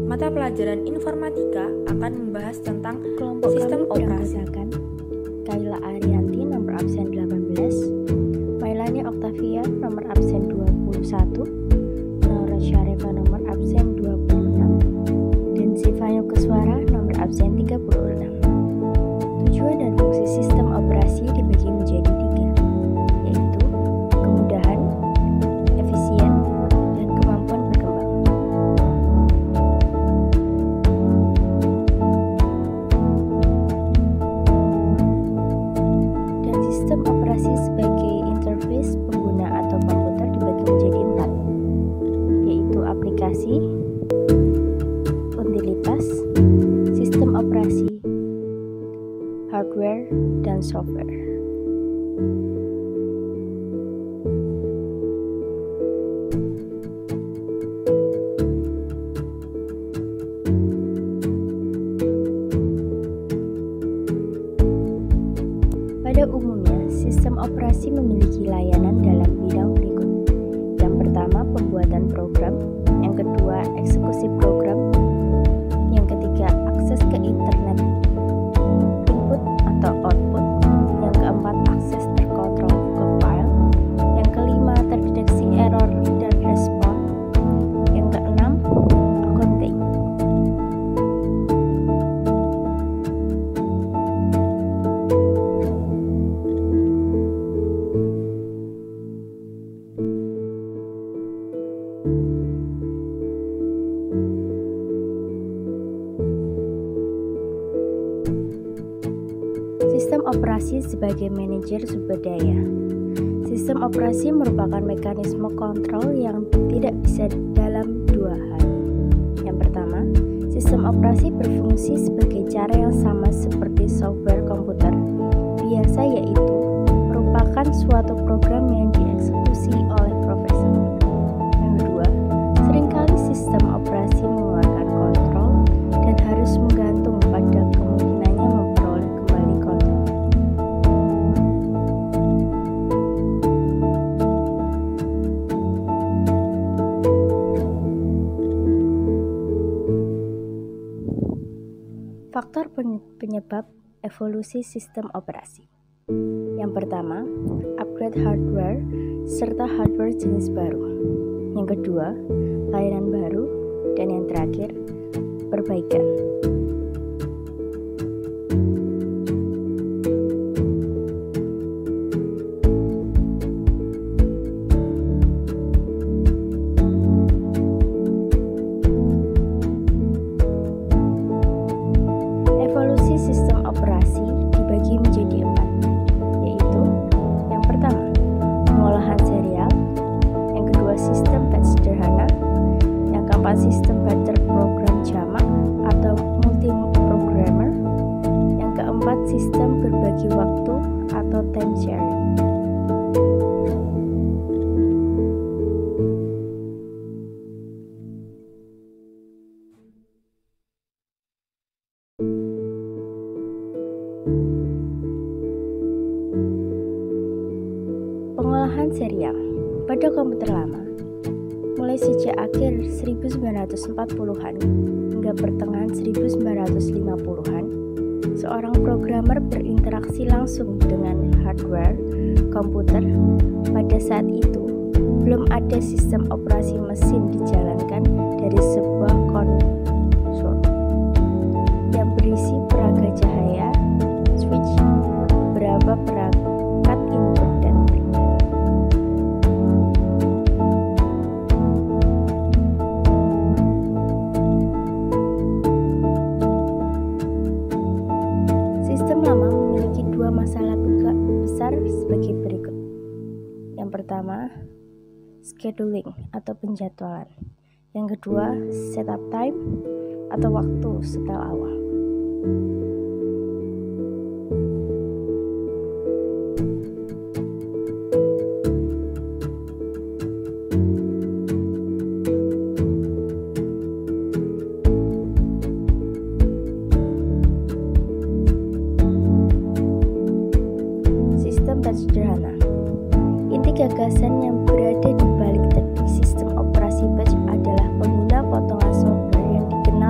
Mata pelajaran informatika akan membahas tentang Kelompok sistem kami operasi. beranggotakan Kayla Arianti nomor absen 18, Mailani Octavia nomor absen 21, Nora Syarifah nomor absen 26, dan Siva Yogoswara nomor absen 36. Tujuan dan fungsi sistem operasi dibagi menjadi 3, yaitu kemudahan, efisien, dan kemampuan berkembang. Dan sistem operasi sebagai interface pengguna atau komputer dibagi menjadi 4, yaitu aplikasi, utilitas, sistem operasi, hardware, dan software. Pada umumnya, sistem operasi memiliki layanan dalam bidang berikut. Yang pertama, pembuatan program. Yang kedua, eksekusi program. Yang ketiga, akses ke internet, input atau output. Yang keempat, akses terkontrol ke file. Yang kelima, terdeteksi error dan respon. Yang keenam, accounting. Sistem operasi sebagai manajer sumber daya. Sistem operasi merupakan mekanisme kontrol yang tidak bisa dalam dua hal. Yang pertama, sistem operasi berfungsi sebagai cara yang sama seperti software komputer biasa, yaitu merupakan suatu program yang dieksekusi oleh prosesor. Yang kedua, seringkali sistem operasi mengeluarkan kontrol dan harus menggantung pada kemungkinannya memperoleh kembali kontrol. Faktor penyebab evolusi sistem operasi. Yang pertama, upgrade hardware serta hardware jenis baru. Yang kedua, layanan baru, dan yang terakhir, perbaikan. Evolusi sistem operasi dibagi menjadi 4, yaitu yang pertama, pengolahan serial. Yang kedua, sistem batch sederhana. Yang keempat, sistem batch program jamak atau multi-programmer. Yang keempat, sistem berbagi waktu atau time sharing. Pengolahan serial pada komputer lama, mulai sejak akhir 1940-an hingga pertengahan 1950-an, seorang programmer berinteraksi langsung dengan hardware komputer. Pada saat itu, belum ada sistem operasi mesin dijalankan dari sebuah konsol yang berisi peraga cahaya, switch, beberapa perangkat input dan printer. Sistem lama memiliki dua masalah besar sebagai berikut. Yang pertama, scheduling atau penjadwalan. Yang kedua, setup time atau waktu setel awal. Sistem batch sederhana. Inti gagasan yang berada di balik teknik sistem operasi batch adalah pengguna potongan software yang dikenal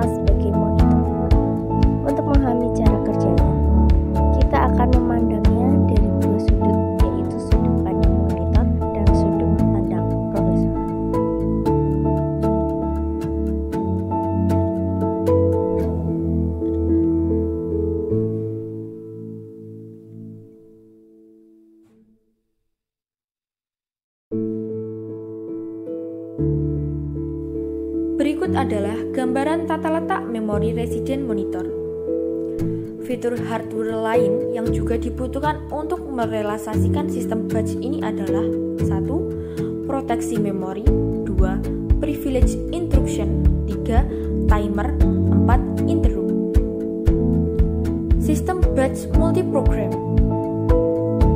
adalah gambaran tata letak memori resident monitor. Fitur hardware lain yang juga dibutuhkan untuk merealisasikan sistem batch ini adalah 1. Proteksi memori, 2. Privilege instruction, 3. Timer, 4. Interrupt. Sistem batch multiprogram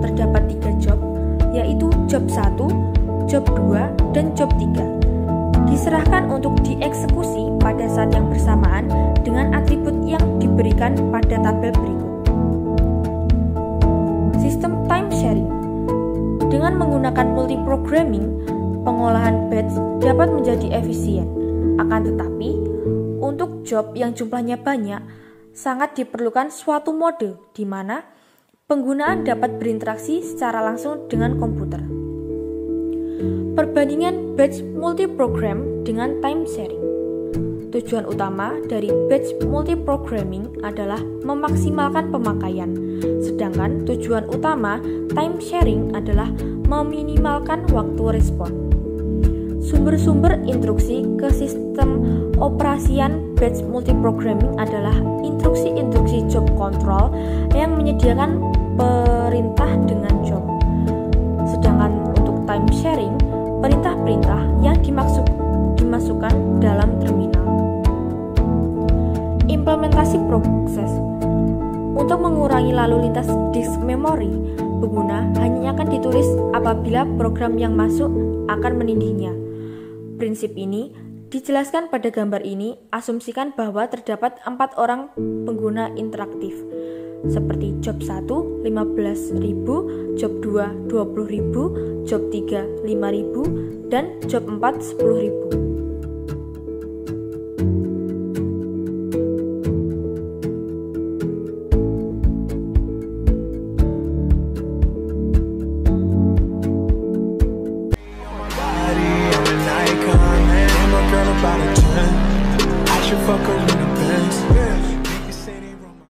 terdapat 3 job, yaitu job 1, job 2, dan job 3. Diserahkan untuk dieksekusi pada saat yang bersamaan dengan atribut yang diberikan pada tabel berikut. Sistem time sharing. Dengan menggunakan multiprogramming, pengolahan batch dapat menjadi efisien. Akan tetapi, untuk job yang jumlahnya banyak, sangat diperlukan suatu mode di mana penggunaan dapat berinteraksi secara langsung dengan komputer. Perbandingan batch multiprogram dengan time sharing. Tujuan utama dari batch multiprogramming adalah memaksimalkan pemakaian, sedangkan tujuan utama time sharing adalah meminimalkan waktu respon. Sumber-sumber instruksi ke sistem operasian batch multiprogramming adalah instruksi-instruksi job control yang menyediakan perintah dengan job. Sedangkan untuk time sharing, perintah-perintah yang dimasukkan dalam terminal. Implementasi proses. Untuk mengurangi lalu lintas disk memori, pengguna hanya akan ditulis apabila program yang masuk akan menindihnya. Prinsip ini dijelaskan pada gambar ini. Asumsikan bahwa terdapat 4 orang pengguna interaktif, seperti job 1 15.000, job 2 20.000, job 3 5.000, dan job 4 10.000.